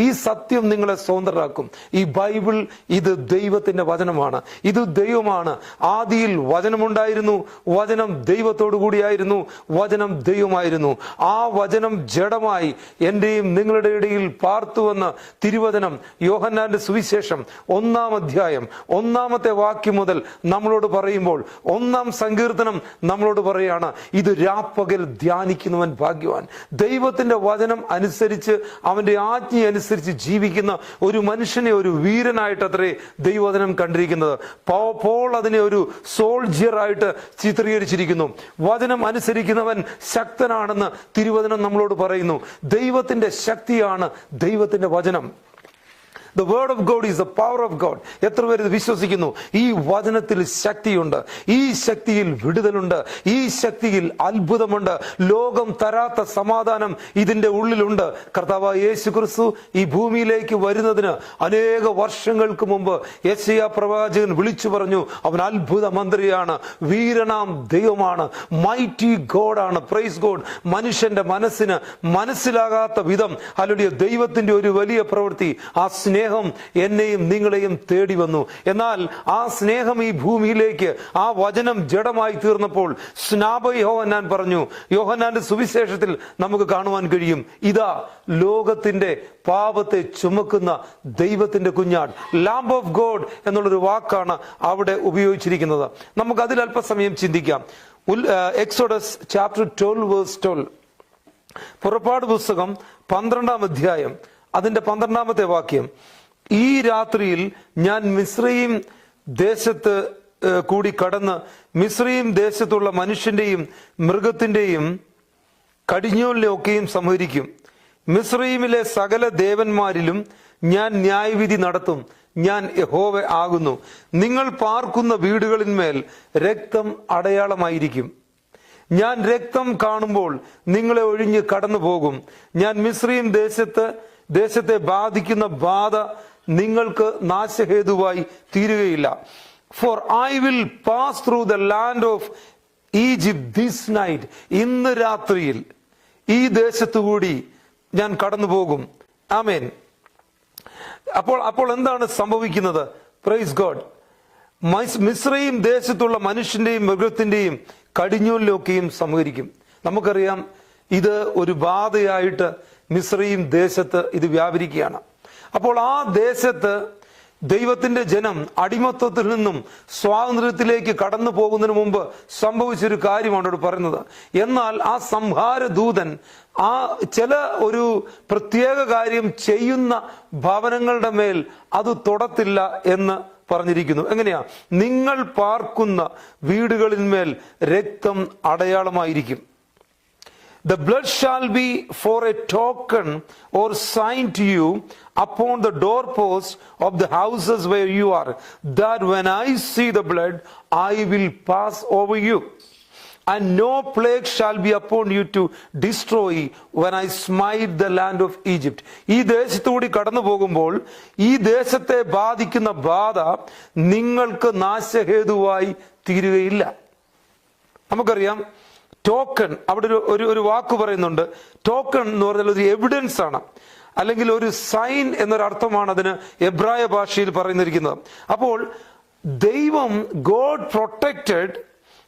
ഈ സത്യം നിങ്ങളെ സ്വതന്ത്രരാക്കും. ഈ ബൈബിൾ ഇത് ദൈവത്തിന്റെ വചനമാണ്, ഇത് ദൈവമാണ്. ആദിയിൽ വചനമുണ്ടായിരുന്നു, വചനം ദൈവത്തോടു കൂടിയായിരുന്നു, വചനം ദൈവമായിരുന്നു. ആ വചനം ജഡമായി എന്റെയും നിങ്ങളുടെ ഇടയിൽ പാർത്തുവെന്ന് തിരുവചനം യോഹന്നാന്റെ സുവിശേഷം 1-ാം അധ്യായം 1-ാമത്തെ വാക്യം മുതൽ നമ്മളോട് പറയുമ്പോൾ, 1-ാം സങ്കീർത്തനം നമ്മളോട് പറയാണ്, ഇത് രാപ്പകൽ ധ്യാനിക്കുന്നവൻ ഭാഗ്യവാൻ. ദൈവത്തിന്റെ വചനം അനുസരിച്ച്, അവന്റെ ആജ്ഞ അനുസരിച്ച് ജീവിക്കുന്ന ഒരു മനുഷ്യനെ ഒരു വീരനായിട്ടത്രേ ദൈവവചനം കണ്ടിരിക്കുന്നത്. പോൾ അതിനെ ഒരു സോൾജിയർ ആയിട്ട് ചിത്രീകരിച്ചിരിക്കുന്നു. വചനം അനുസരിക്കുന്നവൻ ശക്തനാണെന്ന് തിരുവചനം നമ്മളോട് പറയുന്നു. ദൈവത്തിന്റെ ശക്തിയാണ് ദൈവത്തിന്റെ വചനം. The word of God is the power of God. എത്ര പേര് ഇത് വിശ്വസിക്കുന്നു? ഈ വചനത്തിൽ ശക്തിയുണ്ട്, ഈ ശക്തിയിൽ വിടുതലുണ്ട്, ഈ ശക്തിയിൽ അത്ഭുതമുണ്ട്. ലോകം തരാത്ത സമാധാനം ഇതിന്റെ ഉള്ളിലുണ്ട്. കർത്താവായ യേശു ക്രിസ്തു ഈ ഭൂമിയിലേക്ക് വരുന്നതിന് അനേക വർഷങ്ങൾക്ക് മുമ്പ് യെശയ്യാ പ്രവാചകൻ വിളിച്ചു പറഞ്ഞു, അവൻ അത്ഭുത മന്ത്രിയാണ്, വീരനാം ദൈവമാണ്, മൈറ്റി ഗോഡാണ്. Praise God. മനുഷ്യന്റെ മനസ്സിന് മനസ്സിലാകാത്ത വിധം അല്ലെങ്കിൽ ദൈവത്തിന്റെ ഒരു വലിയ പ്രവൃത്തി, ആ സ്നേഹം എന്നെയും നിങ്ങളെയും തേടി വന്നു. എന്നാൽ ആ സ്നേഹം ഈ ഭൂമിയിലേക്ക്, ആ വചനം ജഡമായി തീർന്നപ്പോൾ യോഹന്നാൻ പറഞ്ഞു, യോഹന്നാന്റെ സുവിശേഷത്തിൽ നമുക്ക് കാണുവാൻ കഴിയും, ഇതാ ലോകത്തിന്റെ പാപത്തെ ചുമക്കുന്ന ദൈവത്തിന്റെ കുഞ്ഞാട്. ലാംബ് ഓഫ് ഗോഡ് എന്നുള്ളൊരു വാക്കാണ് അവിടെ ഉപയോഗിച്ചിരിക്കുന്നത്. നമുക്ക് അതിൽ അല്പസമയം ചിന്തിക്കാം. എക്സോഡസ് ചാപ്റ്റർ 12 വേഴ്സ് 12, പുറപ്പാട് പുസ്തകം 12-ാം അധ്യായം അതിന്റെ 12-ാമത്തെ വാക്യം, ഈ രാത്രിയിൽ ഞാൻ മിസ്രയീം ദേശത്ത് കൂടി കടന്ന് മിസ്രയീം ദേശത്തുള്ള മനുഷ്യന്റെയും മൃഗത്തിന്റെയും കടിഞ്ഞൂലിനെയൊക്കെയും സംഹരിക്കും. മിസ്രയീമിലെ സകല ദേവന്മാരിലും ഞാൻ ന്യായവിധി നടത്തും. ഞാൻ യഹോവ ആകുന്നു. നിങ്ങൾ പാർക്കുന്ന വീടുകളിന്മേൽ രക്തം അടയാളമായിരിക്കും. ഞാൻ രക്തം കാണുമ്പോൾ നിങ്ങളെ ഒഴിഞ്ഞ് കടന്നു പോകും. ഞാൻ മിസ്രയീം ദേശത്തെ ബാധിക്കുന്ന ബാധ നിങ്ങൾക്ക് നാശഹേതുവായി തീരുകയില്ല. For I will pass through the land of Egypt this night. ഇന്ന് രാത്രിയിൽ ഈ ദേശത്തുകൂടി ഞാൻ കടന്നു പോകും. ആമേൻ. അപ്പോൾ എന്താണ് സംഭവിക്കുന്നത്? Praise God. മിസ്രയീം ദേശത്തുള്ള മനുഷ്യന്റെയും മൃഗത്തിന്റെയും കടിഞ്ഞൂലിലൊക്കെയും സംഹരിക്കും. നമുക്കറിയാം, ഇത് ഒരു ബാധയായിട്ട് മിസ്രയീം ദേശത്ത് ഇത് വ്യാപരിക്കുകയാണ്. അപ്പോൾ ആ ദേശത്ത് ദൈവത്തിന്റെ ജനം അടിമത്വത്തിൽ നിന്നും സ്വാതന്ത്ര്യത്തിലേക്ക് കടന്നു പോകുന്നതിന് മുമ്പ് സംഭവിച്ചൊരു കാര്യമാണ് ഇവിടെ പറയുന്നത്. എന്നാൽ ആ സംഹാര ദൂതൻ ആ ചില ഒരു പ്രത്യേക കാര്യം ചെയ്യുന്ന ഭവനങ്ങളുടെ മേൽ അത് തൊടത്തില്ല എന്ന് പറഞ്ഞിരിക്കുന്നു. എങ്ങനെയാ? നിങ്ങൾ പാർക്കുന്ന വീടുകളിന്മേൽ രക്തം അടയാളമായിരിക്കും. The blood shall be for a token or sign to you upon the doorposts of the houses where you are, that when I see the blood, I will pass over you. And no plague shall be upon you to destroy when I smite the land of Egypt. ഈ ദേശത്തുകൂടി കടന്നു പോകുമ്പോൾ ഈ ദേശത്തെ ബാധിക്കുന്ന ബാധ നിങ്ങൾക്ക് നാശഹേതുവായി തീരുകയില്ല. നമുക്കറിയാം, ടോക്കൺ, അവിടെ ഒരു വാക്ക് പറയുന്നുണ്ട്. ടോക്കൺ എന്ന് പറഞ്ഞാൽ ഒരു എവിഡൻസ് ആണ്, അല്ലെങ്കിൽ ഒരു സൈൻ എന്നൊരർത്ഥമാണ് അതിന് എബ്രായ ഭാഷയിൽ പറയുന്നിരിക്കുന്നത്. അപ്പോൾ ദൈവം, God protected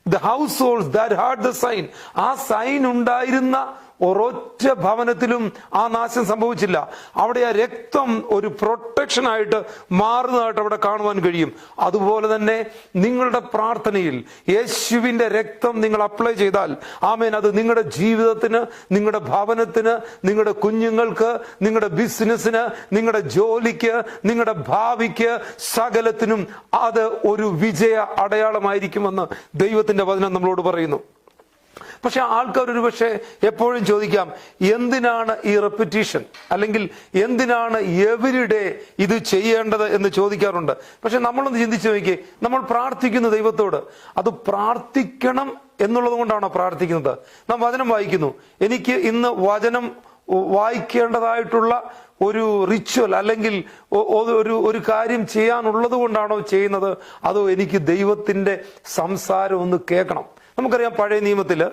the households that had the sign. ആ സൈൻ ഉണ്ടായിരുന്ന ഒരൊറ്റ ഭവനത്തിലും ആ നാശം സംഭവിച്ചില്ല. അവിടെ ആ രക്തം ഒരു പ്രൊട്ടക്ഷൻ ആയിട്ട് മാറുന്നതായിട്ട് അവിടെ കാണുവാൻ കഴിയും. അതുപോലെ തന്നെ നിങ്ങളുടെ പ്രാർത്ഥനയിൽ യേശുവിന്റെ രക്തം നിങ്ങൾ അപ്ലൈ ചെയ്താൽ, ആമേൻ, അത് നിങ്ങളുടെ ജീവിതത്തിന്, നിങ്ങളുടെ ഭവനത്തിന്, നിങ്ങളുടെ കുഞ്ഞുങ്ങൾക്ക്, നിങ്ങളുടെ ബിസിനസ്സിന്, നിങ്ങളുടെ ജോലിക്ക്, നിങ്ങളുടെ ഭാവിക്ക്, സകലത്തിനും അത് ഒരു വിജയ അടയാളമായിരിക്കുമെന്ന് ദൈവത്തിന്റെ വചനം നമ്മളോട് പറയുന്നു. പക്ഷെ ആൾക്കാർ ഒരു പക്ഷേ എപ്പോഴും ചോദിക്കാം, എന്തിനാണ് ഈ റെപ്പിറ്റീഷൻ, അല്ലെങ്കിൽ എന്തിനാണ് എവരിഡേ ഇത് ചെയ്യേണ്ടത് എന്ന് ചോദിക്കാറുണ്ട്. പക്ഷെ നമ്മളൊന്ന് ചിന്തിച്ചു നോക്കിയേ, നമ്മൾ പ്രാർത്ഥിക്കുന്ന ദൈവത്തോട് അത് പ്രാർത്ഥിക്കണം എന്നുള്ളത് കൊണ്ടാണോ പ്രാർത്ഥിക്കുന്നത്? നാം വചനം വായിക്കുന്നു, എനിക്ക് ഇന്ന് വചനം വായിക്കേണ്ടതായിട്ടുള്ള ഒരു റിച്വൽ അല്ലെങ്കിൽ ഒരു കാര്യം ചെയ്യാനുള്ളത് കൊണ്ടാണോ ചെയ്യുന്നത്, അതോ എനിക്ക് ദൈവത്തിന്റെ സംസാരം ഒന്ന് കേൾക്കണം? നമുക്കറിയാം, പഴയ നിയമത്തില്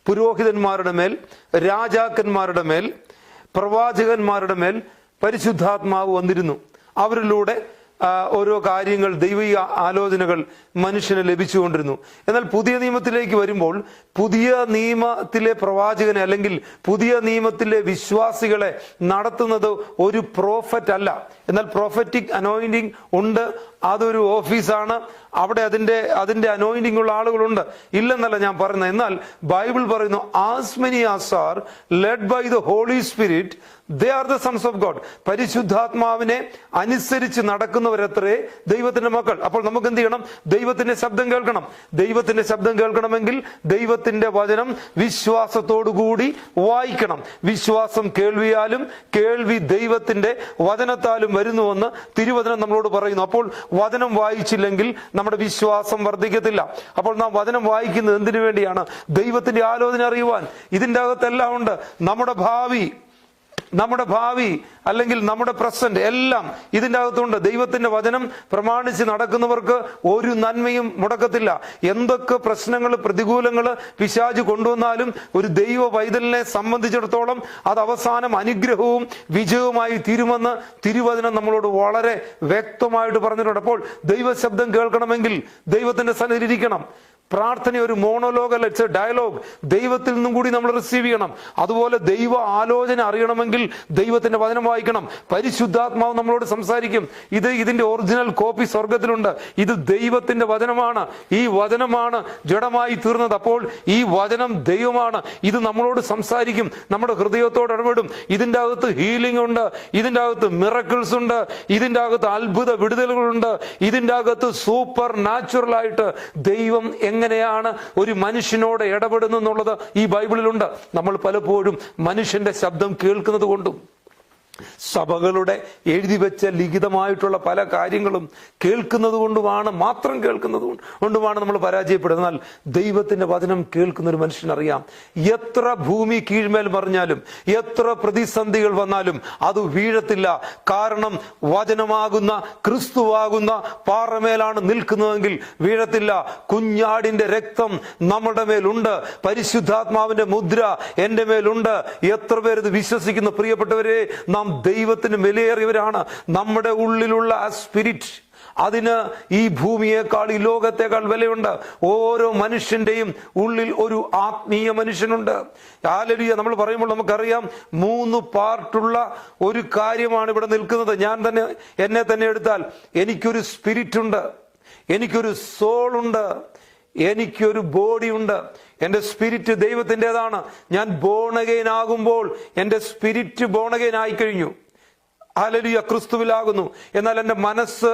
പുരോഹിതന്മാരുടെ മേൽ, രാജാക്കന്മാരുടെ മേൽ പ്രവാചകന്മാരുടെ മേൽ പരിശുദ്ധാത്മാവ് വന്നിരുന്നു. അവരിലൂടെ ഓരോ കാര്യങ്ങൾ, ദൈവിക ആലോചനകൾ മനുഷ്യന് ലഭിച്ചുകൊണ്ടിരുന്നു. എന്നാൽ പുതിയ നിയമത്തിലേക്ക് വരുമ്പോൾ പുതിയ നിയമത്തിലെ പ്രവാചകനെ അല്ലെങ്കിൽ പുതിയ നിയമത്തിലെ വിശ്വാസികളെ നടത്തുന്നത് ഒരു പ്രോഫറ്റ് അല്ല. എന്നാൽ പ്രോഫറ്റിക് അനോയിന്റിങ് ഉണ്ട്, അതൊരു ഓഫീസാണ്. അവിടെ അതിന്റെ അനോയിന്റിങ് ഉള്ള ആളുകളുണ്ട്, ഇല്ലെന്നല്ല ഞാൻ പറയുന്നത്. എന്നാൽ ബൈബിൾ പറയുന്നു, as many as are led by the Holy Spirit they are the sons of God. പരിശുദ്ധാത്മാവിനെ അനുസരിച്ച് നടക്കുന്നവരത്രേ ദൈവത്തിന്റെ മക്കൾ. അപ്പോൾ നമുക്ക് എന്ത് ചെയ്യണം? ദൈവത്തിന്റെ ശബ്ദം കേൾക്കണം. ദൈവത്തിന്റെ ശബ്ദം കേൾക്കണമെങ്കിൽ ദൈവത്തിന്റെ വചനം വിശ്വാസത്തോടുകൂടി വായിക്കണം. വിശ്വാസം കേൾവിയാലും കേൾവി ദൈവത്തിന്റെ വചനത്താലും വരുന്നുവെന്ന് തിരുവചനം നമ്മളോട് പറയുന്നു. അപ്പോൾ വചനം വായിച്ചില്ലെങ്കിൽ നമ്മുടെ വിശ്വാസം വർദ്ധിക്കത്തില്ല. അപ്പോൾ നാം വചനം വായിക്കുന്നത് എന്തിനു വേണ്ടിയാണ്? ദൈവത്തിന്റെ ആലോചന അറിയുവാൻ. ഇതിന്റെ അകത്തെല്ലാം ഉണ്ട്. നമ്മുടെ ഭാവി അല്ലെങ്കിൽ നമ്മുടെ പ്രസന്റ് എല്ലാം ഇതിൻ്റെ അകത്തുണ്ട്. ദൈവത്തിന്റെ വചനം പ്രമാണിച്ച് നടക്കുന്നവർക്ക് ഒരു നന്മയും മുടക്കത്തില്ല. എന്തൊക്കെ പ്രശ്നങ്ങൾ, പ്രതികൂലങ്ങൾ പിശാച് കൊണ്ടുവന്നാലും ഒരു ദൈവ പൈതലിനെ സംബന്ധിച്ചിടത്തോളം അത് അവസാനം അനുഗ്രഹവും വിജയവുമായി തീരുമെന്ന് തിരുവചനം നമ്മളോട് വളരെ വ്യക്തമായിട്ട് പറഞ്ഞിട്ടുണ്ട്. അപ്പോൾ ദൈവശബ്ദം കേൾക്കണമെങ്കിൽ ദൈവത്തിന്റെ സന്നിധിയിൽ ഇരിക്കണം. പ്രാർത്ഥന ഒരു മോണോലോഗ് അല്ല, ഇറ്റ്സ് എ ഡയലോഗ്. ദൈവത്തിൽ നിന്നും കൂടി നമ്മൾ റിസീവ് ചെയ്യണം. അതുപോലെ ദൈവ ആലോചന അറിയണമെങ്കിൽ ദൈവത്തിന്റെ വചനം വായിക്കണം. പരിശുദ്ധാത്മാവ് നമ്മളോട് സംസാരിക്കും. ഇതിന്റെ ഒറിജിനൽ കോപ്പി സ്വർഗത്തിലുണ്ട്. ഇത് ദൈവത്തിന്റെ വചനമാണ്. ഈ വചനമാണ് ജഡമായി തീർന്നത്. അപ്പോൾ ഈ വചനം ദൈവമാണ്. ഇത് നമ്മളോട് സംസാരിക്കും, നമ്മുടെ ഹൃദയത്തോട് ഇടപെടും. ഇതിന്റെ അകത്ത് ഹീലിംഗ് ഉണ്ട്, ഇതിന്റെ അകത്ത് മിറക്കിൾസ് ഉണ്ട്, ഇതിന്റെ അകത്ത് അത്ഭുത വിടുതലുകളുണ്ട്, ഇതിന്റെ അകത്ത് സൂപ്പർ നാച്ചുറൽ ആയിട്ട് ദൈവം എങ്ങനെയാണ് ഒരു മനുഷ്യനോട് ഇടപെടുന്നു എന്നുള്ളത് ഈ ബൈബിളിലുണ്ട്. നമ്മൾ പലപ്പോഴും മനുഷ്യന്റെ ശബ്ദം കേൾക്കുന്നത് കൊണ്ടും സഭകളുടെ എഴുതി വെച്ച ലിഖിതമായിട്ടുള്ള പല കാര്യങ്ങളും കേൾക്കുന്നത് കൊണ്ടുമാണ് നമ്മൾ പരാജയപ്പെടുന്നത്. എന്നാൽ ദൈവത്തിന്റെ വചനം കേൾക്കുന്ന ഒരു മനുഷ്യനറിയാം, എത്ര ഭൂമി കീഴ്മേൽ മറിഞ്ഞാലും എത്ര പ്രതിസന്ധികൾ വന്നാലും അത് വീഴത്തില്ല. കാരണം വചനമാകുന്ന ക്രിസ്തുവാകുന്ന പാറമേലാണ് നിൽക്കുന്നതെങ്കിൽ വീഴത്തില്ല. കുഞ്ഞാടിന്റെ രക്തം നമ്മുടെ മേലുണ്ട്, പരിശുദ്ധാത്മാവിന്റെ മുദ്ര എന്റെ മേലുണ്ട്. എത്ര പേര് ഇത് വിശ്വസിക്കുന്നു? പ്രിയപ്പെട്ടവരെ, നാം ദൈവത്തിന് വിലയേറിയവരാണ്. നമ്മുടെ ഉള്ളിലുള്ള ആ സ്പിരിറ്റ്, അതിന് ഈ ഭൂമിയേക്കാൾ ഈ ലോകത്തേക്കാൾ വിലയുണ്ട്. ഓരോ മനുഷ്യന്റെയും ഉള്ളിൽ ഒരു ആത്മീയ മനുഷ്യനുണ്ട്. ഹല്ലേലൂയ. നമ്മൾ പറയുമ്പോൾ നമുക്കറിയാം 3 പാർട്ടുള്ള ഒരു കാര്യമാണ് ഇവിടെ നിൽക്കുന്നത്. എന്നെ തന്നെ എടുത്താൽ എനിക്കൊരു സ്പിരിറ്റ് ഉണ്ട്, എനിക്കൊരു സോൾ ഉണ്ട്, എനിക്കൊരു ബോഡി ഉണ്ട്. എന്റെ സ്പിരിറ്റ് ദൈവത്തിൻ്റെതാണ്. ഞാൻ ബോൺ അഗൈൻ ആകുമ്പോൾ എന്റെ സ്പിരിറ്റ് ബോൺ അഗൈൻ ആയി കഴിഞ്ഞു. ഹല്ലേലൂയ, ക്രിസ്തുവിലാകുന്നു. എന്നാൽ എന്റെ മനസ്സ്,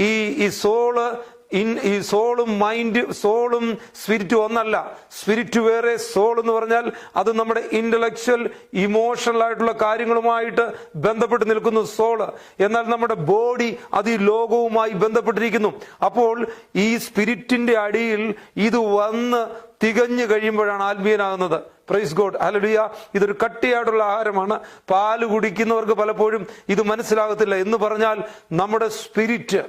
ഈ സോളും സോളും സ്പിരിറ്റ് ഒന്നല്ല. സ്പിരിറ്റ് വേറെ, സോൾ എന്ന് പറഞ്ഞാൽ അത് നമ്മുടെ ഇന്റലക്ച്വൽ ഇമോഷണൽ ആയിട്ടുള്ള കാര്യങ്ങളുമായിട്ട് ബന്ധപ്പെട്ട് നിൽക്കുന്നു സോള്. എന്നാൽ നമ്മുടെ ബോഡി അത് ഈ ലോകവുമായി ബന്ധപ്പെട്ടിരിക്കുന്നു. അപ്പോൾ ഈ സ്പിരിറ്റിന്റെ അടിയിൽ ഇത് വന്ന് തികഞ്ഞു കഴിയുമ്പോഴാണ് ആത്മീയനാകുന്നത്. Praise God, hallelujah. ഇതൊരു കട്ടിയായിട്ടുള്ള ആഹാരമാണ്. പാല് കുടിക്കുന്നവർക്ക് പലപ്പോഴും ഇത് മനസ്സിലാകത്തില്ല. എന്ന് പറഞ്ഞാൽ നമ്മുടെ സ്പിരിറ്റ്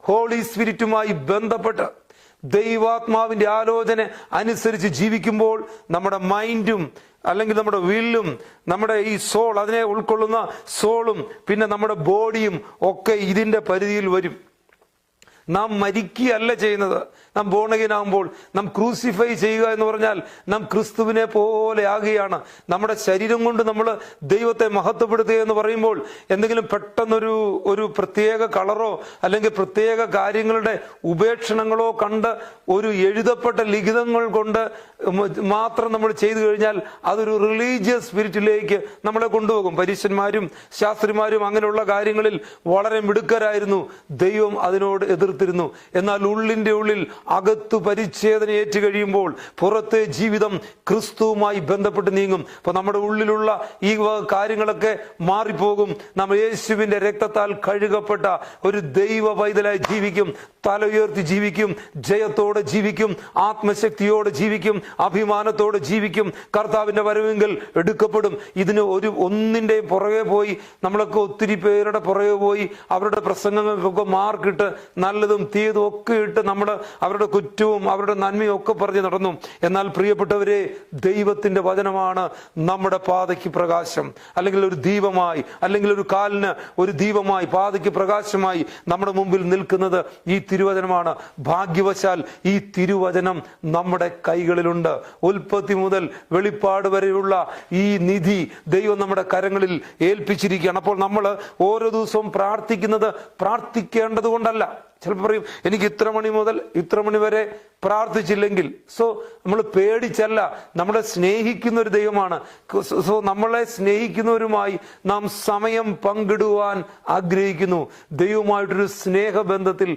ഹോളി സ്പിരിറ്റുമായി ബന്ധപ്പെട്ട് ദൈവാത്മാവിന്റെ ആലോചന അനുസരിച്ച് ജീവിക്കുമ്പോൾ നമ്മുടെ മൈൻഡും അല്ലെങ്കിൽ നമ്മുടെ വില്ലും നമ്മുടെ ഈ സോൾ, അതിനെ ഉൾക്കൊള്ളുന്ന സോളും പിന്നെ നമ്മുടെ ബോഡിയും ഒക്കെ ഇതിന്റെ പരിധിയിൽ വരും. നാം മരിക്കുകയല്ല ചെയ്യുന്നത്. നാം ബോൺ അഗൈൻ ആകുമ്പോൾ നാം ക്രൂസിഫൈ ചെയ്യുക എന്ന് പറഞ്ഞാൽ നാം ക്രിസ്തുവിനെ പോലെ ആകുകയാണ്. നമ്മുടെ ശരീരം കൊണ്ട് നമ്മൾ ദൈവത്തെ മഹത്വപ്പെടുത്തുക എന്ന് പറയുമ്പോൾ എന്തെങ്കിലും പെട്ടെന്നൊരു പ്രത്യേക കളറോ അല്ലെങ്കിൽ പ്രത്യേക കാര്യങ്ങളുടെ ഉപേക്ഷണങ്ങളോ കണ്ട് ഒരു എഴുതപ്പെട്ട ലിഖിതങ്ങൾ കൊണ്ട് മാത്രം നമ്മൾ ചെയ്തു കഴിഞ്ഞാൽ അതൊരു റിലീജിയസ് സ്പിരിറ്റിലേക്ക് നമ്മളെ കൊണ്ടുപോകും. പരീശന്മാരും ശാസ്ത്രിമാരും അങ്ങനെയുള്ള കാര്യങ്ങളിൽ വളരെ മിടുക്കരായിരുന്നു. ദൈവം അതിനോട് എതിർത്തിരുന്നു. എന്നാൽ ഉള്ളിന്റെ ഉള്ളിൽ അകത്തു പരിച്ഛേദന ഏറ്റു കഴിയുമ്പോൾ പുറത്തെ ജീവിതം ക്രിസ്തുവുമായി ബന്ധപ്പെട്ട് നീങ്ങും. അപ്പൊ നമ്മുടെ ഉള്ളിലുള്ള ഈ കാര്യങ്ങളൊക്കെ മാറിപ്പോകും. നമ്മൾ യേശുവിന്റെ രക്തത്താൽ കഴുകപ്പെട്ട ഒരു ദൈവ പൈതലായി ജീവിക്കും. തല ഉയർത്തി ജീവിക്കും, ജയത്തോടെ ജീവിക്കും, ആത്മശക്തിയോടെ ജീവിക്കും, അഭിമാനത്തോടെ ജീവിക്കും. കർത്താവിന്റെ വരവെങ്കിൽ എടുക്കപ്പെടും. ഇതിന് ഒന്നിന്റെയും പുറകെ പോയി നമ്മളൊക്കെ ഒത്തിരി പേരുടെ പുറകെ പോയി അവരുടെ പ്രസംഗങ്ങൾക്കൊക്കെ മാർക്കിട്ട് നല്ലത് നല്ലതും തീയതും ഒക്കെ ഇട്ട് നമ്മൾ അവരുടെ കുറ്റവും അവരുടെ നന്മയും ഒക്കെ പറഞ്ഞ് നടന്നു. എന്നാൽ പ്രിയപ്പെട്ടവരെ, ദൈവത്തിന്റെ വചനമാണ് നമ്മുടെ പാതയ്ക്ക് പ്രകാശം, അല്ലെങ്കിൽ ഒരു ദീപമായി, അല്ലെങ്കിൽ ഒരു കാലിന് ഒരു ദീപമായി, പാതയ്ക്ക് പ്രകാശമായി നമ്മുടെ മുമ്പിൽ നിൽക്കുന്നത് ഈ തിരുവചനമാണ്. ഭാഗ്യവശാൽ ഈ തിരുവചനം നമ്മുടെ കൈകളിലുണ്ട്. ഉൽപ്പത്തി മുതൽ വെളിപ്പാട് വരെയുള്ള ഈ നിധി ദൈവം നമ്മുടെ കരങ്ങളിൽ ഏൽപ്പിച്ചിരിക്കുകയാണ്. അപ്പോൾ നമ്മൾ ഓരോ ദിവസവും പ്രാർത്ഥിക്കേണ്ടത് കൊണ്ടല്ല. ചിലപ്പോൾ പറയും, എനിക്ക് ഇത്ര മണി മുതൽ ഇത്ര മണി വരെ പ്രാർത്ഥിച്ചില്ലെങ്കിൽ. സോ നമ്മൾ പേടിച്ചല്ല, നമ്മളെ സ്നേഹിക്കുന്ന ഒരു ദൈവമാണ്. സോ നമ്മളെ സ്നേഹിക്കുന്നവരുമായി നാം സമയം പങ്കിടുവാൻ ആഗ്രഹിക്കുന്നു. ദൈവമായിട്ടൊരു സ്നേഹബന്ധത്തിൽ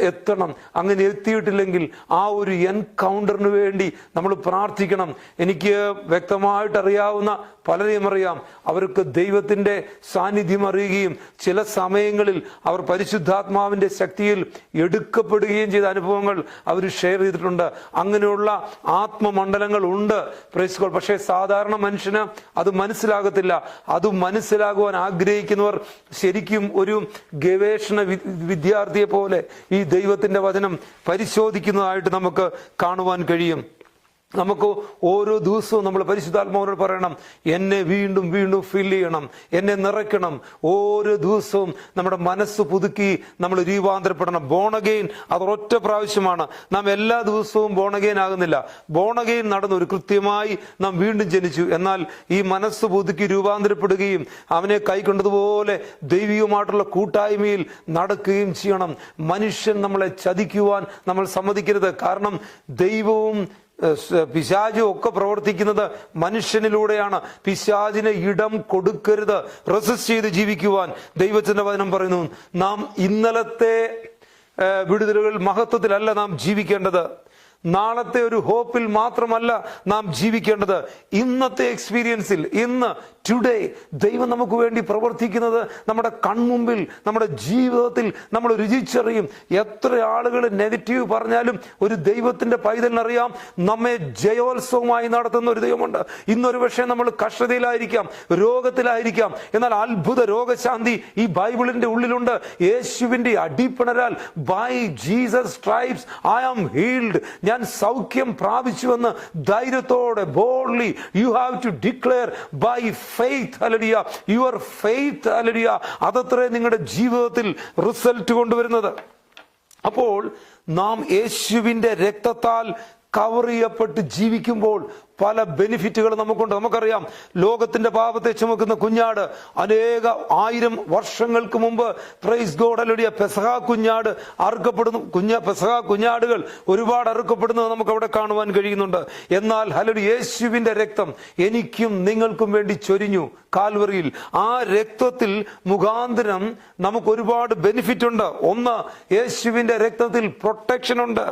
എത്തണം. അങ്ങനെ എത്തിയിട്ടില്ലെങ്കിൽ ആ ഒരു എൻകൗണ്ടറിന് വേണ്ടി നമ്മൾ പ്രാർത്ഥിക്കണം. എനിക്ക് വ്യക്തമായിട്ട് അറിയാവുന്ന പലരെയും അറിയാം. അവർക്ക് ദൈവത്തിന്റെ സാന്നിധ്യം അറിയുകയും ചില സമയങ്ങളിൽ അവർ പരിശുദ്ധാത്മാവിന്റെ ശക്തിയിൽ എടുക്കപ്പെടുകയും ചെയ്ത അനുഭവങ്ങൾ അവർ ഷെയർ ചെയ്തിട്ടുണ്ട്. അങ്ങനെയുള്ള ആത്മമണ്ഡലങ്ങൾ ഉണ്ട്. Praise God. പക്ഷേ സാധാരണ മനുഷ്യന് അത് മനസ്സിലാകത്തില്ല. അത് മനസ്സിലാകുവാൻ ആഗ്രഹിക്കുന്നവർ ശരിക്കും ഒരു ഗവേഷണ വിദ്യാർത്ഥിയെ പോലെ ഈ ദൈവത്തിന്റെ വചനം പരിശോധിക്കുന്നതായിട്ട് നമുക്ക് കാണുവാൻ കഴിയും. നമുക്ക് ഓരോ ദിവസവും നമ്മൾ പരിശുദ്ധാത്മാവിനോട് പറയണം, എന്നെ വീണ്ടും വീണ്ടും ഫിൽ ചെയ്യണം, എന്നെ നിറയ്ക്കണം. ഓരോ ദിവസവും നമ്മുടെ മനസ്സ് പുതുക്കി നമ്മൾ രൂപാന്തരപ്പെടണം. ബോണഗെയിൻ അത് ഒറ്റ പ്രാവശ്യമാണ്. നാം എല്ലാ ദിവസവും ബോണഗെയിൻ ആകുന്നില്ല. ബോണഗെയിൻ നടന്നു, ഒരു കൃത്യമായി നാം വീണ്ടും ജനിച്ചു. എന്നാൽ ഈ മനസ്സ് പുതുക്കി രൂപാന്തരപ്പെടുകയും അവനെ കൈക്കൊണ്ടതുപോലെ ദൈവികമായിട്ടുള്ള കൂട്ടായ്മയിൽ നടക്കുകയും ചെയ്യണം. മനുഷ്യൻ നമ്മളെ ചതിക്കുവാൻ നമ്മൾ സമ്മതിക്കരുത്. കാരണം ദൈവവും പിശാചും ഒക്കെ പ്രവർത്തിക്കുന്നത് മനുഷ്യനിലൂടെയാണ്. പിശാചിന് ഇടം കൊടുക്കരുത്. റെസിസ്റ്റ് ചെയ്ത് ജീവിക്കുവാൻ ദൈവത്തിന്റെ വചനം പറയുന്നു. നാം ഇന്നലത്തെ വിടുതലുകൾ മഹത്വത്തിലല്ല നാം ജീവിക്കേണ്ടത്. നാളത്തെ ഒരു ഹോപ്പിൽ മാത്രമല്ല നാം ജീവിക്കേണ്ടത്. ഇന്നത്തെ എക്സ്പീരിയൻസിൽ, ഇന്ന് ടുഡേ ദൈവം നമുക്ക് വേണ്ടി പ്രവർത്തിക്കുന്നത് നമ്മുടെ കൺമുമ്പിൽ, നമ്മുടെ ജീവിതത്തിൽ നമ്മൾ രുചിച്ചറിയും. എത്ര ആളുകൾ നെഗറ്റീവ് പറഞ്ഞാലും ഒരു ദൈവത്തിന്റെ പൈതലിനറിയാം നമ്മെ ജയോത്സവമായി നടത്തുന്ന ഒരു ദൈവമുണ്ട്. ഇന്നൊരു പക്ഷേ നമ്മൾ കഷ്ടതയിലായിരിക്കാം, രോഗത്തിലായിരിക്കാം, എന്നാൽ അത്ഭുത രോഗശാന്തി ഈ ബൈബിളിന്റെ ഉള്ളിലുണ്ട്. യേശുവിന്റെ അടിപ്പിണരാൽ, by Jesus stripes I am healed, ഞാൻ സൗഖ്യം പ്രാപിച്ചുവെന്ന് ധൈര്യത്തോടെ boldly you have to declare by faith. Hallelujah. Your faith, hallelujah, അതത്രേ നിങ്ങളുടെ ജീവിതത്തിൽ റിസൾട്ട് കൊണ്ടുവരുന്നത്. അപ്പോൾ നാം യേശുവിന്റെ രക്തത്താൽ കവർ ചെയ്യപ്പെട്ട് ജീവിക്കുമ്പോൾ പല ബെനിഫിറ്റുകൾ നമുക്കുണ്ട്. നമുക്കറിയാം, ലോകത്തിന്റെ പാപത്തെ ചുമക്കുന്ന കുഞ്ഞാട് അനേക 1000 വർഷങ്ങൾക്ക് മുമ്പ്, പ്രൈസ് ഗോഡ്, ഹല്ലേലൂയ, പെസഹ കുഞ്ഞാട് അറുക്കപ്പെടുന്നു. പെസഹ കുഞ്ഞാടുകൾ ഒരുപാട് അറുക്കപ്പെടുന്നത് നമുക്ക് അവിടെ കാണുവാൻ കഴിയുന്നുണ്ട്. എന്നാൽ ഹല്ലേലൂയ, യേശുവിന്റെ രക്തം എനിക്കും നിങ്ങൾക്കും വേണ്ടി ചൊരിഞ്ഞു കാൽവറിയിൽ. ആ രക്തത്തിൽ മുഖാന്തരം നമുക്ക് ഒരുപാട് ബെനിഫിറ്റ് ഉണ്ട്. ഒന്ന്, യേശുവിന്റെ രക്തത്തിൽ പ്രൊട്ടക്ഷൻ ഉണ്ട്.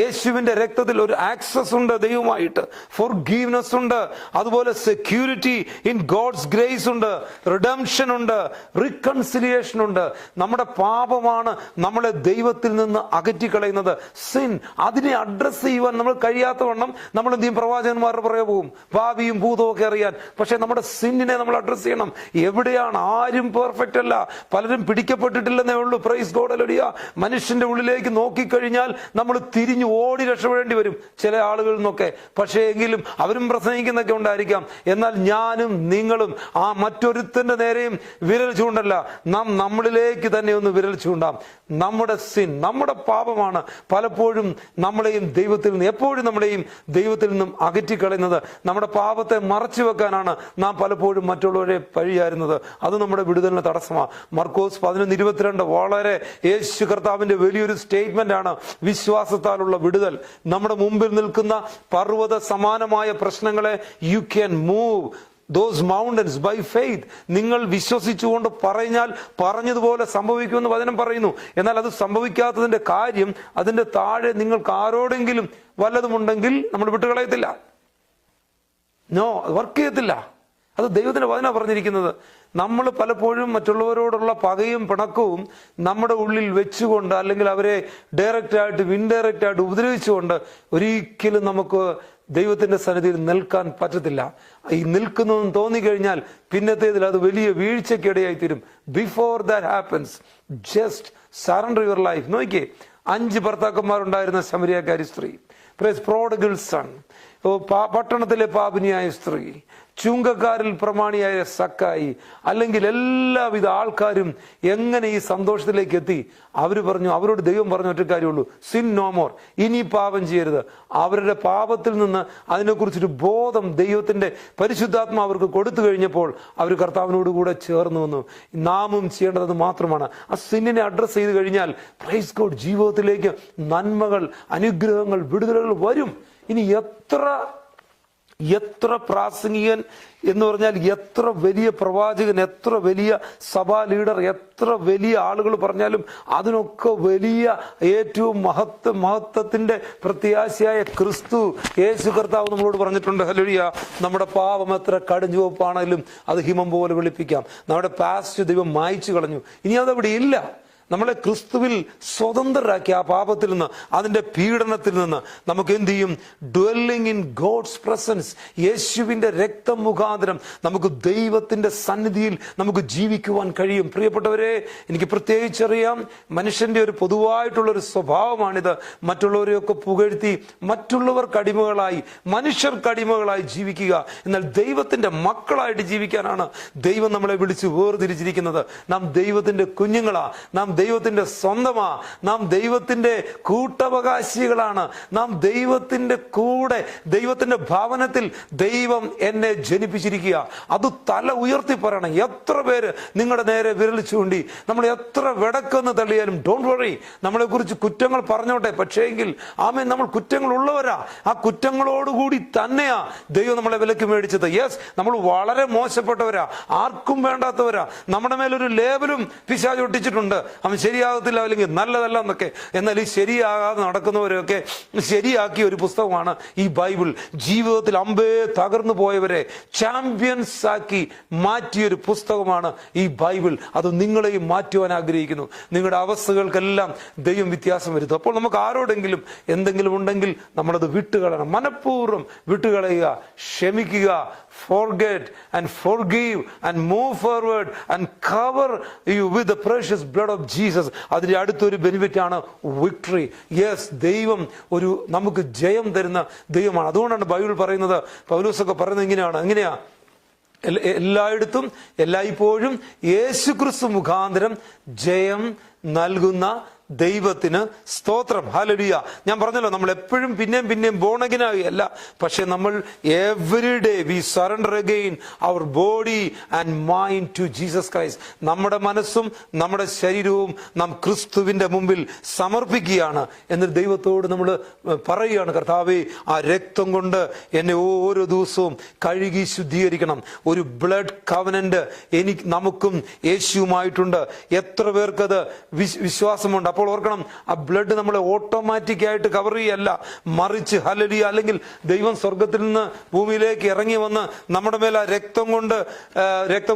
യേശുവിന്റെ രക്തത്തിൽ ഒരു ആക്സസ് ഉണ്ട് ദൈവമായിട്ട്. ഫോർഗീവ്നെസ് ഉണ്ട്. അതുപോലെ സെക്യൂരിറ്റി ഇൻ ഗോഡ്സ് ഗ്രേസ് ഉണ്ട്. റിഡംഷൻ ഉണ്ട്. റിക്കൺസിലിയേഷൻ ഉണ്ട്. നമ്മുടെ പാപമാണ് നമ്മളെ ദൈവത്തിൽ നിന്ന് അകറ്റിക്കളയുന്നത്. സിൻ, അതിനെ അഡ്രസ് ചെയ്യുവാൻ നമ്മൾ കഴിയാത്തവണ്ണം നമ്മൾ എന്ത് ചെയ്യും? പ്രവാചകന്മാരുടെ പുറകെ പോകും, ഭാവിയും ഭൂതവും ഒക്കെ അറിയാൻ. പക്ഷെ നമ്മുടെ സിന്നിനെ നമ്മൾ അഡ്രസ് ചെയ്യണം. എവിടെയാണ്? ആരും പെർഫെക്റ്റ് അല്ല, പലരും പിടിക്കപ്പെട്ടിട്ടില്ലെന്നേ ഉള്ളൂ. Praise God, hallelujah. മനുഷ്യന്റെ ഉള്ളിലേക്ക് നോക്കിക്കഴിഞ്ഞാൽ നമ്മൾ തിരിഞ്ഞു ഓടി രക്ഷപ്പെടേണ്ടി വരും ചില ആളുകളിൽ നിന്നൊക്കെ. പക്ഷേ എങ്കിലും അവരും പ്രസംഗിക്കുന്നൊക്കെ ഉണ്ടായിരിക്കാം. എന്നാൽ ഞാനും നിങ്ങളും ആ മറ്റൊരുത്തന്റെ നേരെയും വിരൽ ചൂണ്ടല്ല, നാം നമ്മളിലേക്ക് തന്നെ ഒന്ന് വിരൽ ചൂണ്ടാം. നമ്മുടെ സിൻ, നമ്മുടെ പാപമാണ് പലപ്പോഴും നമ്മളെയും ദൈവത്തിൽ നിന്ന്, എപ്പോഴും നമ്മളെയും ദൈവത്തിൽ നിന്നും അകറ്റിക്കളയുന്നത്. നമ്മുടെ പാപത്തെ മറച്ചു വെക്കാനാണ് നാം പലപ്പോഴും മറ്റുള്ളവരെ പഴിയായിരുന്നത്. അത് നമ്മുടെ വിടുതലിന് തടസ്സമാണ്. മർക്കോസ് 11:22 വളരെ യേശു കർത്താവിന്റെ വലിയൊരു സ്റ്റേറ്റ്മെന്റ് ആണ്. വിശ്വാസത്താലുള്ള വിടുതൽ. നമ്മുടെ മുമ്പിൽ നിൽക്കുന്ന പർവ്വത സമാനമായ പ്രശ്നങ്ങളെ you can move those mountains by faith. നിങ്ങൾ വിശ്വസിച്ചുകൊണ്ട് പറഞ്ഞാൽ പറഞ്ഞതുപോലെ സംഭവിക്കുമെന്ന് വചനം പറയുന്നു. എന്നാൽ അത് സംഭവിക്കാത്തതിന്റെ കാര്യം, അതിന്റെ താഴെ നിങ്ങൾക്ക് ആരോടെങ്കിലും വല്ലതുമുണ്ടെങ്കിൽ നമ്മൾ വിട്ടുകളയത്തില്ല. നോ, വർക്ക് ചെയ്യത്തില്ല. അത് ദൈവത്തിന്റെ വചനം പറഞ്ഞിരിക്കുന്നത്. നമ്മൾ പലപ്പോഴും മറ്റുള്ളവരോടുള്ള പകയും പിണക്കവും നമ്മുടെ ഉള്ളിൽ വെച്ചുകൊണ്ട്, അല്ലെങ്കിൽ അവരെ ഡയറക്റ്റായിട്ടും ഇൻഡയറക്റ്റ് ആയിട്ട് ഉപദ്രവിച്ചുകൊണ്ട് ഒരിക്കലും നമുക്ക് ദൈവത്തിന്റെ സന്നിധിയിൽ നിൽക്കാൻ പറ്റത്തില്ല. ഈ നിൽക്കുന്നതെന്ന് തോന്നിക്കഴിഞ്ഞാൽ പിന്നത്തേതിൽ അത് വലിയ വീഴ്ചയ്ക്കിടയായി തീരും. Before that happens, just surrender your life. നോക്കിയേ, 5 ഭർത്താക്കന്മാരുണ്ടായിരുന്ന ശമരിയക്കാരി സ്ത്രീ, പ്രോഡിഗൽ സൺ, പട്ടണത്തിലെ പാപിനിയായ സ്ത്രീ, ചുങ്കക്കാരിൽ പ്രമാണിയായ സക്കായി, അല്ലെങ്കിൽ എല്ലാവിധ ആൾക്കാരും എങ്ങനെ ഈ സന്തോഷത്തിലേക്ക് എത്തി? അവരോട് ദൈവം പറഞ്ഞ ഒറ്റ കാര്യമുള്ളൂ, സിൻ നോ മോർ, ഇനി പാപം ചെയ്യരുത്. അവരുടെ പാപത്തിൽ നിന്ന് അതിനെക്കുറിച്ചൊരു ബോധം ദൈവത്തിന്റെ പരിശുദ്ധാത്മ അവർക്ക് കൊടുത്തു കഴിഞ്ഞപ്പോൾ അവർ കർത്താവിനോട് കൂടെ ചേർന്ന് വന്നു. നാമും ചെയ്യേണ്ടത് മാത്രമാണ്. ആ സിന്നിനെ അഡ്രസ് ചെയ്ത് കഴിഞ്ഞാൽ പ്രൈസ് ഗോഡ്, ജീവിതത്തിലേക്ക് നന്മകൾ, അനുഗ്രഹങ്ങൾ, വിടുതലുകൾ വരും. ഇനി എത്ര പ്രാസംഗികൻ എന്ന് പറഞ്ഞാൽ, എത്ര വലിയ പ്രവാചകൻ, എത്ര വലിയ സഭാ ലീഡർ, എത്ര വലിയ ആളുകൾ പറഞ്ഞാലും അതിനൊക്കെ വലിയ ഏറ്റവും മഹത്വത്തിന്റെ പ്രത്യാശയായ ക്രിസ്തു യേശു കർത്താവ് നമ്മളോട് പറഞ്ഞിട്ടുണ്ട്. ഹല്ലേലൂയ. നമ്മുടെ പാപം എത്ര കടുഞ്ചുവപ്പാണെങ്കിലും അത് ഹിമം പോലെ വെളുപ്പിക്കാം. നമ്മുടെ പാസ്റ്റ് ദൈവം മായ്ച്ചു കളഞ്ഞു. ഇനി അതവിടെ ഇല്ല. നമ്മളെ ക്രിസ്തുവിൽ സ്വതന്ത്രരാക്കി ആ പാപത്തിൽ നിന്ന്, അതിന്റെ പീഡനത്തിൽ നിന്ന് നമുക്ക് എന്ത് ചെയ്യും? Dwelling in God's presence. യേശുവിന്റെ രക്തം മുഖാന്തരം നമുക്ക് ദൈവത്തിന്റെ സന്നിധിയിൽ നമുക്ക് ജീവിക്കുവാൻ കഴിയും. പ്രിയപ്പെട്ടവരെ, എനിക്ക് പ്രത്യേകിച്ചറിയാം, മനുഷ്യന്റെ ഒരു പൊതുവായിട്ടുള്ളൊരു സ്വഭാവമാണിത്. മറ്റുള്ളവരെയൊക്കെ പുകഴ്ത്തി മറ്റുള്ളവർക്ക് അടിമകളായി, മനുഷ്യർക്ക് അടിമകളായി ജീവിക്കുക. എന്നാൽ ദൈവത്തിന്റെ മക്കളായിട്ട് ജീവിക്കാനാണ് ദൈവം നമ്മളെ വിളിച്ച് വേർതിരിച്ചിരിക്കുന്നത്. നാം ദൈവത്തിന്റെ കുഞ്ഞുങ്ങളാ, നാം ദൈവത്തിന്റെ സ്വന്തമാ, നാം ദൈവത്തിന്റെ കൂട്ടവകാശികളാണ്. നാം ദൈവത്തിന്റെ കൂടെ, ദൈവത്തിന്റെ ഭവനത്തിൽ ദൈവം എന്നെ ജനിപ്പിച്ചിരിക്കുക. അത് തല ഉയർത്തി പറയണം. എത്ര പേര് നിങ്ങളുടെ നേരെ വിരൽ ചൂണ്ടി നമ്മൾ എത്ര വെടക്കെന്ന് തള്ളിയാലും ഡോണ്ട് വറി, നമ്മളെ കുറിച്ച് കുറ്റങ്ങൾ പറഞ്ഞോട്ടെ. പക്ഷേങ്കിൽ ആമേൻ, നമ്മൾ കുറ്റങ്ങൾ ഉള്ളവരാ. ആ കുറ്റങ്ങളോടുകൂടി തന്നെയാ ദൈവം നമ്മളെ വിലക്ക് മേടിച്ചത്. യെസ്, നമ്മൾ വളരെ മോശപ്പെട്ടവരാ, ആർക്കും വേണ്ടാത്തവരാ. നമ്മുടെ മേലൊരു ലേബലും പിശാച് ഒട്ടിച്ചിട്ടുണ്ട്, അവൻ ശരിയാകത്തില്ല, അല്ലെങ്കിൽ നല്ലതല്ല എന്നൊക്കെ. എന്നാൽ ഈ ശരിയാകാതെ നടക്കുന്നവരെയൊക്കെ ശരിയാക്കിയ ഒരു പുസ്തകമാണ് ഈ ബൈബിൾ. ജീവിതത്തിൽ അമ്പേ തകർന്നു പോയവരെ ചാമ്പ്യൻസ് ആക്കി മാറ്റിയൊരു പുസ്തകമാണ് ഈ ബൈബിൾ. അത് നിങ്ങളെയും മാറ്റുവാൻ ആഗ്രഹിക്കുന്നു. നിങ്ങളുടെ അവസ്ഥകൾക്കെല്ലാം ദൈവം വ്യത്യാസം വരുത്തും. അപ്പോൾ നമുക്ക് ആരോടെങ്കിലും എന്തെങ്കിലും ഉണ്ടെങ്കിൽ നമ്മളത് വിട്ടുകളയണം. മനഃപൂർവ്വം വിട്ടുകളയുക, ക്ഷമിക്കുക. Forget and forgive and move forward and cover you with the precious blood of Jesus. അതിന്റെ അടുത്തൊരു ബെനിഫിറ്റ് ആണ് വിക്ടറി. യെസ്, ദൈവം നമുക്ക് ജയം തരുന്ന ദൈവമാണ്. അതുകൊണ്ടാണ് ബൈബിൾ പറയുന്നത്, പൗലോസൊക്കെ പറയുന്നത് എങ്ങനെയാ? എല്ലായിടത്തും എല്ലായ്പ്പോഴും യേശുക്രിസ്തു മുഖാന്തരം ജയം നൽകുന്ന ദൈവത്തിന് സ്തോത്രം. ഹല്ലേലൂയ. ഞാൻ പറഞ്ഞല്ലോ, നമ്മൾ എപ്പോഴും പിന്നെയും ബോൺ അഗൈൻ ആകുകയല്ല, പക്ഷെ നമ്മൾ every day we surrender again our body and mind to Jesus Christ. നമ്മുടെ മനസ്സും നമ്മുടെ ശരീരവും നാം ക്രിസ്തുവിന്റെ മുമ്പിൽ സമർപ്പിക്കുകയാണ്. എന്നിട്ട് ദൈവത്തോട് നമ്മൾ പറയുകയാണ്, കർത്താവേ, ആ രക്തം കൊണ്ട് എന്നെ ഓരോ ദിവസവും കഴുകി ശുദ്ധീകരിക്കണം. ഒരു ബ്ലഡ് കവനന്റ് നമുക്കും യേശുവുമായിട്ടുണ്ട്. എത്ര പേർക്കത് വിശ്വാസമുണ്ട്? അപ്പോൾ ഓർക്കണം, ആ ബ്ലഡ് നമ്മളെ ഓട്ടോമാറ്റിക് ആയിട്ട് കവർ ചെയ്യല്ല, മറിച്ച് ഹല്ലേലൂയ, അല്ലെങ്കിൽ ദൈവം സ്വർഗത്തിൽ നിന്ന് ഭൂമിയിലേക്ക് ഇറങ്ങി വന്ന് നമ്മുടെ മേൽ ആ രക്തം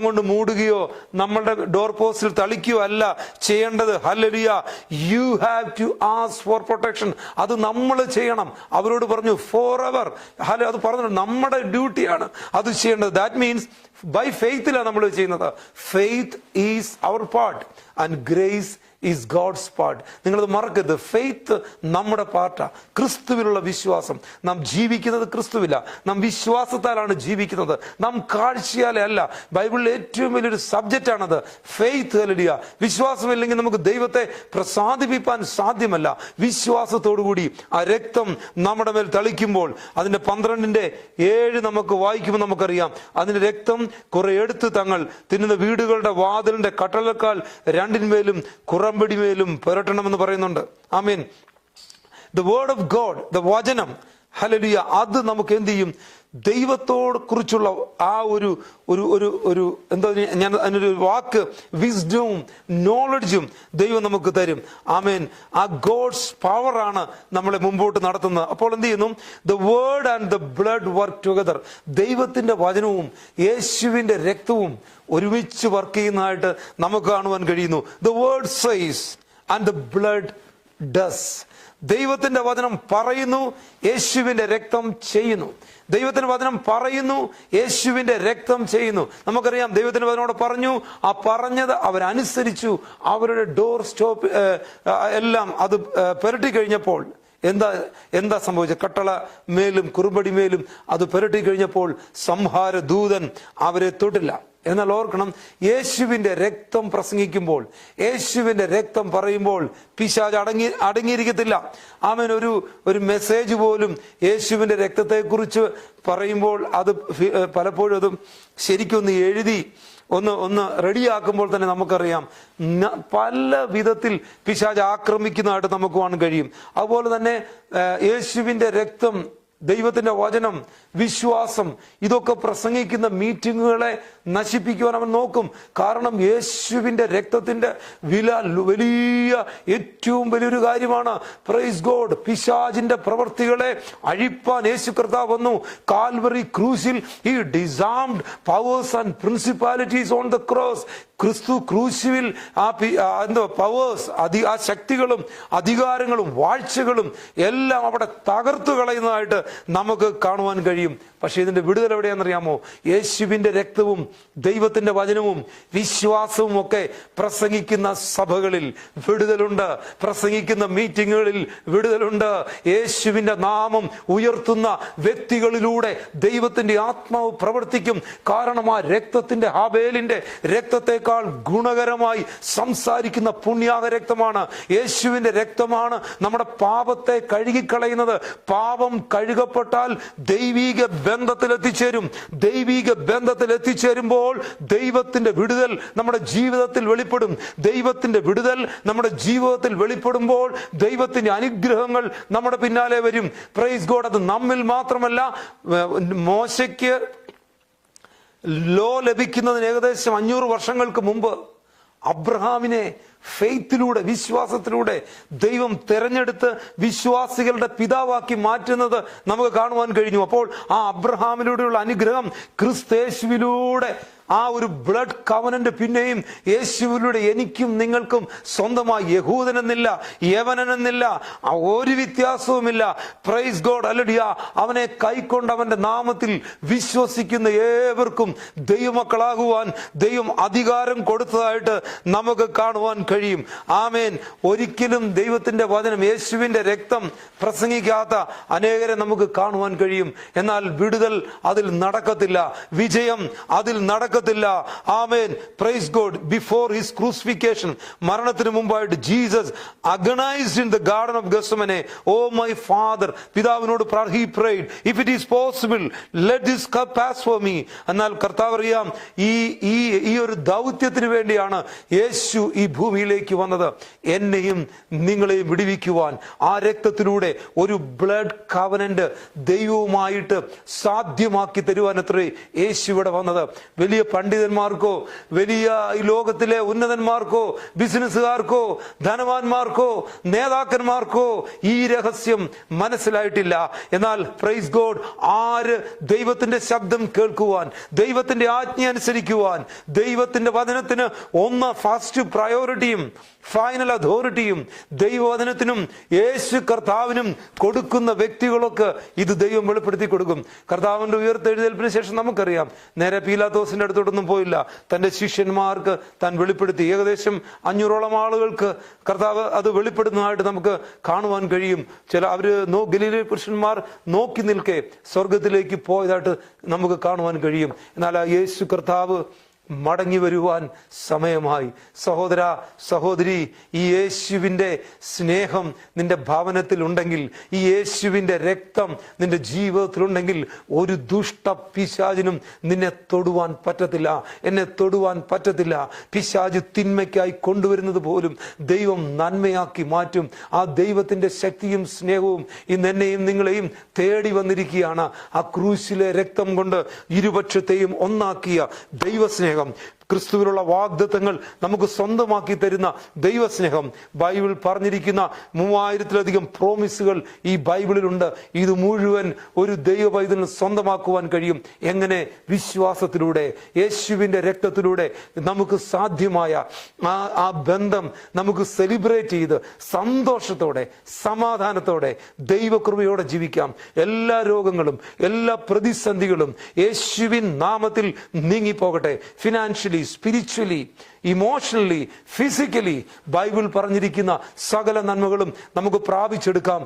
കൊണ്ട് മൂടുകയോ നമ്മളുടെ ഡോർ പോസ്റ്റിൽ തളിക്കുകയോ അല്ല ചെയ്യേണ്ടത്. ഹല്ലേലൂയ. You have to ask for protection. അത് നമ്മൾ ചെയ്യണം. അവരോട് പറഞ്ഞു ഫോർ എവർ. അത് പറഞ്ഞു, നമ്മുടെ ഡ്യൂട്ടിയാണ് അത് ചെയ്യേണ്ടത്. ദാറ്റ് മീൻസ് ബൈ ഫെയ്ത്തിലാണ് നമ്മൾ ചെയ്യുന്നത്. Faith is our part and grace is God's part. നിങ്ങളത് മറക്കരുത്. ഫെയ്ത്ത് നമ്മുടെ പാർട്ടാ. ക്രിസ്തുവിലുള്ള വിശ്വാസം. നാം ജീവിക്കുന്നത് ക്രിസ്തുവില്ല, നാം വിശ്വാസത്താലാണ് ജീവിക്കുന്നത്, നാം കാഴ്ചയാലെ അല്ല. ബൈബിളിലെ ഏറ്റവും വലിയൊരു സബ്ജക്റ്റാണത്, ഫെയ്ത്ത്. ഹല്ലേലൂയ. വിശ്വാസമില്ലെങ്കിൽ നമുക്ക് ദൈവത്തെ പ്രസാദിപ്പിക്കാൻ സാധ്യമല്ല. വിശ്വാസത്തോടുകൂടി ആ രക്തം നമ്മുടെ മേൽ തളിക്കുമ്പോൾ, അതിന്റെ 12:7 നമുക്ക് വായിക്കുമ്പോൾ നമുക്കറിയാം, അതിന്റെ രക്തം കുറെ എടുത്ത് തങ്ങൾ തിന്നുന്ന വീടുകളുടെ വാതിലിന്റെ കട്ടളക്കാൽ 2 കുറമ്പടിമേലും പുരട്ടണമെന്ന് പറയുന്നുണ്ട്. Amen. The word of God, the വചനം, ഹല്ലേലൂയ, അത് നമുക്ക് എന്ത് ചെയ്യും? ദൈവത്തോട് കുറിച്ചുള്ള ആ ഒരു എന്താ ഞാൻ അതിനൊരു വാക്ക്, വിസ്ഡവും നോളജും ദൈവം നമുക്ക് തരും. ആമേൻ. ആ ഗോഡ്സ് പവർ ആണ് നമ്മളെ മുമ്പോട്ട് നടത്തുന്നത്. അപ്പോൾ എന്ത് ചെയ്യുന്നു? The word and the blood work together. ദൈവത്തിന്റെ വചനവും യേശുവിന്റെ രക്തവും ഒരുമിച്ച് വർക്ക് ചെയ്യുന്നതായിട്ട് നമുക്ക് കാണുവാൻ കഴിയുന്നു. The word says and the blood does. ദൈവത്തിന്റെ വചനം പറയുന്നു, യേശുവിന്റെ രക്തം ചെയ്യുന്നു. ദൈവത്തിന്റെ വചനം പറയുന്നു, യേശുവിന്റെ രക്തം ചെയ്യുന്നു. നമുക്കറിയാം, ദൈവത്തിന്റെ വചനോട് പറഞ്ഞു, ആ പറഞ്ഞത് അവരനുസരിച്ചു. അവരുടെ ഡോർ സ്റ്റോപ്പ് എല്ലാം അത് പുരട്ടി കഴിഞ്ഞപ്പോൾ എന്താ സംഭവിച്ചത്? കട്ടള മേലും കുറുമ്പടി മേലും അത് പുരട്ടി കഴിഞ്ഞപ്പോൾ സംഹാര ദൂതൻ അവരെ തൊട്ടില്ല. എന്നാൽ ഓർക്കണം, യേശുവിന്റെ രക്തം പ്രസംഗിക്കുമ്പോൾ, യേശുവിന്റെ രക്തം പറയുമ്പോൾ പിശാച് അടങ്ങിയിരിക്കത്തില്ല. ആമേൻ. ഒരു മെസ്സേജ് പോലും യേശുവിന്റെ രക്തത്തെക്കുറിച്ച് പറയുമ്പോൾ അത് പലപ്പോഴും അത് ശരിക്കൊന്ന് എഴുതി ഒന്ന് റെഡിയാക്കുമ്പോൾ തന്നെ നമുക്കറിയാം പല വിധത്തിൽ പിശാച് ആക്രമിക്കുന്നതായിട്ട് നമുക്ക് കാണാൻ കഴിയും. അതുപോലെ തന്നെ യേശുവിന്റെ രക്തം, ദൈവത്തിന്റെ വചനം, വിശ്വാസം, ഇതൊക്കെ പ്രസംഗിക്കുന്ന മീറ്റിങ്ങുകളെ നശിപ്പിക്കുവാൻ അവൻ നോക്കും. കാരണം യേശുവിന്റെ രക്തത്തിന്റെ വില ഏറ്റവും വലിയൊരു കാര്യമാണ്. Praise God. പിശാചിന്റെ പ്രവൃത്തികളെ അഴിപ്പാൻ യേശു കർത്താവ് വന്നു. കാൽവറി ക്രൂസിൽ he disarmed powers and principalities on the cross. ക്രിസ്തു ക്രൂശിൽ പവേഴ്സ്, ആ ശക്തികളും അധികാരങ്ങളും വാഴ്ചകളും എല്ലാം അവിടെ തകർത്തു കളയുന്നതായിട്ട് നമുക്ക് കാണുവാൻ കഴിയും. പക്ഷെ ഇതിന്റെ വിടുതൽ എവിടെയാണെന്നറിയാമോ? യേശുവിന്റെ രക്തവും ദൈവത്തിന്റെ വചനവും വിശ്വാസവും ഒക്കെ പ്രസംഗിക്കുന്ന സഭകളിൽ വിടുതലുണ്ട്. പ്രസംഗിക്കുന്ന മീറ്റിങ്ങുകളിൽ വിടുതലുണ്ട്. യേശുവിന്റെ നാമം ഉയർത്തുന്ന വ്യക്തികളിലൂടെ ദൈവത്തിന്റെ ആത്മാവ് പ്രവർത്തിക്കും. കാരണം ആ രക്തത്തിന്റെ, ഹാബേലിന്റെ രക്തത്തെക്കാൾ ഗുണകരമായി സംസാരിക്കുന്ന പുണ്യാഹ രക്തമാണ്. യേശുവിന്റെ രക്തമാണ് നമ്മുടെ പാപത്തെ കഴുകിക്കളയുന്നത്. പാപം കഴുകപ്പെട്ടാൽ ദൈവിക ബന്ധത്തിൽ എത്തിച്ചേരും. ദൈവിക ബന്ധത്തിൽ എത്തിച്ചേരുമ്പോൾ ദൈവത്തിന്റെ വിടുതൽ നമ്മുടെ ജീവിതത്തിൽ വെളിപ്പെടും. ദൈവത്തിന്റെ വിടുതൽ നമ്മുടെ ജീവിതത്തിൽ വെളിപ്പെടുമ്പോൾ ദൈവത്തിന്റെ അനുഗ്രഹങ്ങൾ നമ്മുടെ പിന്നാലെ വരും. Praise God. അത് നമ്മിൽ മാത്രമല്ല, മോശയ്ക്ക് ലോ ലഭിക്കുന്നതിന് ഏകദേശം 500 വർഷങ്ങൾക്ക് മുമ്പ് അബ്രഹാമിനെ ഫെയ്ത്തിലൂടെ, വിശ്വാസത്തിലൂടെ ദൈവം തെരഞ്ഞെടുത്ത് വിശ്വാസികളുടെ പിതാവാക്കി മാറ്റുന്നത് നമുക്ക് കാണുവാൻ കഴിഞ്ഞു. അപ്പോൾ ആ അബ്രഹാമിലൂടെയുള്ള അനുഗ്രഹം ക്രിസ്തേശുവിലൂടെ, ആ ഒരു ബ്ലഡ് കവനന്റ് പിന്നെയും യേശുവിലൂടെ എനിക്കും നിങ്ങൾക്കും സ്വന്തമായി യഹൂദനെന്നില്ല, യവനനെന്നില്ല, ഒരു വ്യത്യാസവുമില്ല. Praise God. ഹല്ലേലൂയ. അവനെ കൈക്കൊണ്ട് അവന്റെ നാമത്തിൽ വിശ്വസിക്കുന്ന ഏവർക്കും ദൈവമക്കളാകുവാൻ ദൈവം അധികാരം കൊടുത്തതായിട്ട് നമുക്ക് കാണുവാൻ കഴിയും. ആമേൻ. ഒരിക്കലും ദൈവത്തിന്റെ വചനം, യേശുവിന്റെ രക്തം പ്രസംഗിക്കാത്ത അനേകരെ നമുക്ക് കാണുവാൻ കഴിയും. എന്നാൽ വിടുതൽ അതിൽ നടക്കത്തില്ല, വിജയം അതിൽ നടക്കത്തില്ല. Amen. Praise God. Before his crucifixion, മരണത്തിന് മുമ്പായിട്ട് Jesus agonized in the garden of Gethsemane. Oh my father, പിതാവിനോട് he prayed, if it is possible let this cup pass for me. എന്നാൽ കർത്താവ് അറിയാം, ഈ ഒരു ദൗത്യത്തിന് വേണ്ടിയാണ് യേശു ഈ ഭൂമിയിലേക്ക് വന്നത്, എന്നെയും നിങ്ങളെയും വിടുവിക്കുവാൻ. ആ രക്തത്തിലൂടെ ഒരു ബ്ലഡ് കവനന്റ് ദൈവവുമായിട്ട് സാധ്യമാക്കി തരുവാൻ അത്രേ യേശു ഇവിടെ വന്നത്. വലിയ പണ്ഡിതന്മാർക്കോ, വലിയ ഈ ലോകത്തിലെ ഉന്നതന്മാർക്കോ, ബിസിനസ്സുകാർക്കോ, ധനവാന്മാർക്കോ, നേതാക്കന്മാർക്കോ ഈ രഹസ്യം മനസ്സിലായിട്ടില്ല. എന്നാൽ പ്രൈസ് ഗോഡ്, ആര് ദൈവത്തിന്റെ ശബ്ദം കേൾക്കുവാൻ, ദൈവത്തിന്റെ ആജ്ഞ അനുസരിക്കുവാൻ, ദൈവത്തിന്റെ വചനത്തിന് ഫസ്റ്റ് പ്രയോറിറ്റിയും ഫൈനൽ അതോറിറ്റിയും ദൈവവചനത്തിനും യേശു കർത്താവിനും കൊടുക്കുന്ന വ്യക്തികളൊക്കെ ഇത് ദൈവം വെളിപ്പെടുത്തി കൊടുക്കും. കർത്താവിന്റെ ഉയർത്തെഴുന്നേൽപ്പിന് ശേഷം നമുക്കറിയാം, നേരെ പീലാത്തോസിന്റെ അടുത്തോട്ടൊന്നും പോയില്ല. തന്റെ ശിഷ്യന്മാർക്ക് താൻ വെളിപ്പെടുത്തി. ഏകദേശം 500ഓളം ആളുകൾക്ക് കർത്താവ് അത് വെളിപ്പെടുന്നതായിട്ട് നമുക്ക് കാണുവാൻ കഴിയും. ഗലീല പുരുഷന്മാർ നോക്കി നിൽക്കെ സ്വർഗത്തിലേക്ക് പോയതായിട്ട് നമുക്ക് കാണുവാൻ കഴിയും. എന്നാൽ ആ യേശു കർത്താവ് മടങ്ങി വരുവാൻ സമയമായി. സഹോദര, സഹോദരി, ഈ യേശുവിന്റെ സ്നേഹം നിന്റെ ഭവനത്തിൽ ഉണ്ടെങ്കിൽ, ഈ യേശുവിന്റെ രക്തം നിന്റെ ജീവിതത്തിലുണ്ടെങ്കിൽ, ഒരു ദുഷ്ട പിശാചിനും നിന്നെ തൊടുവാൻ പറ്റത്തില്ല, എന്നെ തൊടുവാൻ പറ്റത്തില്ല. പിശാച് തിന്മയ്ക്കായി കൊണ്ടുവരുന്നത് പോലും ദൈവം നന്മയാക്കി മാറ്റും. ആ ദൈവത്തിന്റെ ശക്തിയും സ്നേഹവും ഇന്ന് എന്നെയും നിങ്ങളെയും തേടി വന്നിരിക്കുകയാണ്. ആ ക്രൂശിലെ രക്തം കൊണ്ട് ഇരുപക്ഷത്തെയും ഒന്നാക്കിയ ദൈവസ്നേഹം, ക്രിസ്തുവിലുള്ള വാഗ്ദത്തങ്ങൾ നമുക്ക് സ്വന്തമാക്കി തരുന്ന ദൈവസ്നേഹം. ബൈബിൾ പറഞ്ഞിരിക്കുന്ന 3000-ലധികം പ്രോമിസുകൾ ഈ ബൈബിളിലുണ്ട്. ഇത് മുഴുവൻ ഒരു ദൈവ പൈതലിന് സ്വന്തമാക്കുവാൻ കഴിയും. എങ്ങനെ? വിശ്വാസത്തിലൂടെ, യേശുവിന്റെ രക്തത്തിലൂടെ നമുക്ക് സാധ്യമായ ആ ബന്ധം നമുക്ക് സെലിബ്രേറ്റ് ചെയ്ത് സന്തോഷത്തോടെ സമാധാനത്തോടെ ദൈവകൃപയോടെ ജീവിക്കാം. എല്ലാ രോഗങ്ങളും എല്ലാ പ്രതിസന്ധികളും യേശുവിൻ നാമത്തിൽ നീങ്ങിപ്പോകട്ടെ. Financially, spiritually, emotionally, physically Bible പറഞ്ഞിരിക്കുന്ന സകല നന്മകളും നമുക്ക് പ്രാപിച്ചെടുക്കാം.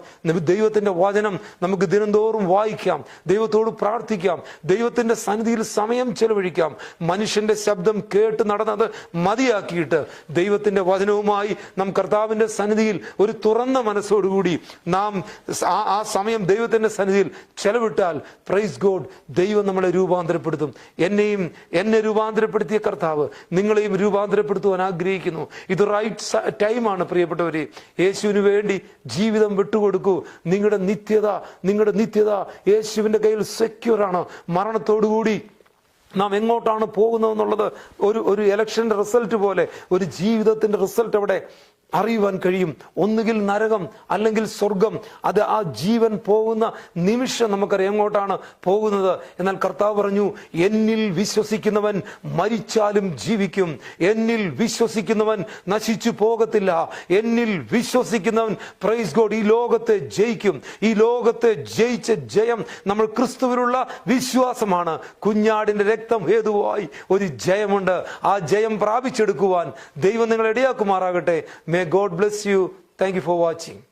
ദൈവത്തിന്റെ വചനം നമുക്ക് ദിനംതോറും വായിക്കാം, ദൈവത്തോട് പ്രാർത്ഥിക്കാം, ദൈവത്തിന്റെ സന്നിധിയിൽ സമയം ചെലവഴിക്കാം. മനുഷ്യന്റെ ശബ്ദം കേട്ട് നടന്നത് മതിയാക്കിയിട്ട് ദൈവത്തിന്റെ വചനവുമായി നാം കർത്താവിന്റെ സന്നിധിയിൽ ഒരു തുറന്ന മനസ്സോടുകൂടി നാം ആ സമയം ദൈവത്തിന്റെ സന്നിധിയിൽ ചെലവിട്ടാൽ, പ്രൈസ് ഗോഡ്, ദൈവം നമ്മളെ രൂപാന്തരപ്പെടുത്തും. എന്നെ രൂപാന്തരപ്പെടുത്തിയ കർത്താവ് നിങ്ങളെയും രൂപാന്തരപ്പെടുത്തുവാൻ ആഗ്രഹിക്കുന്നു. ഇത് റൈറ്റ് ടൈമാണ് പ്രിയപ്പെട്ടവരെ. യേശുവിന് വേണ്ടി ജീവിതം വിട്ടുകൊടുക്കൂ. നിങ്ങളുടെ നിത്യത യേശുവിന്റെ കയ്യിൽ സെക്യൂർ ആണ്. മരണത്തോടുകൂടി നാം എങ്ങോട്ടാണ് പോകുന്നതെന്നുള്ളത് ഒരു ഇലക്ഷന്റെ റിസൾട്ട് പോലെ, ഒരു ജീവിതത്തിന്റെ റിസൾട്ട് അവിടെ അറിയുവാൻ കഴിയും. ഒന്നുകിൽ നരകം അല്ലെങ്കിൽ സ്വർഗം. അത് ആ ജീവൻ പോകുന്ന നിമിഷം നമുക്കറിയാം എങ്ങോട്ടാണ് പോകുന്നത്. എന്നാൽ കർത്താവ് പറഞ്ഞു, എന്നിൽ വിശ്വസിക്കുന്നവൻ മരിച്ചാലും ജീവിക്കും, എന്നിൽ വിശ്വസിക്കുന്നവൻ നശിച്ചു പോകത്തില്ല, എന്നിൽ വിശ്വസിക്കുന്നവൻ, പ്രൈസ് ഗോഡ്, ഈ ലോകത്തെ ജയിക്കും. ഈ ലോകത്തെ ജയിച്ച ജയം നമ്മൾ ക്രിസ്തുവിലുള്ള വിശ്വാസമാണ്. കുഞ്ഞാടിന്റെ രക്തം ഹേതുവായി ഒരു ജയമുണ്ട്. ആ ജയം പ്രാപിച്ചെടുക്കുവാൻ ദൈവം നിങ്ങളെ ഇടയാക്കുമാറാകട്ടെ. May God bless you. Thank you for watching.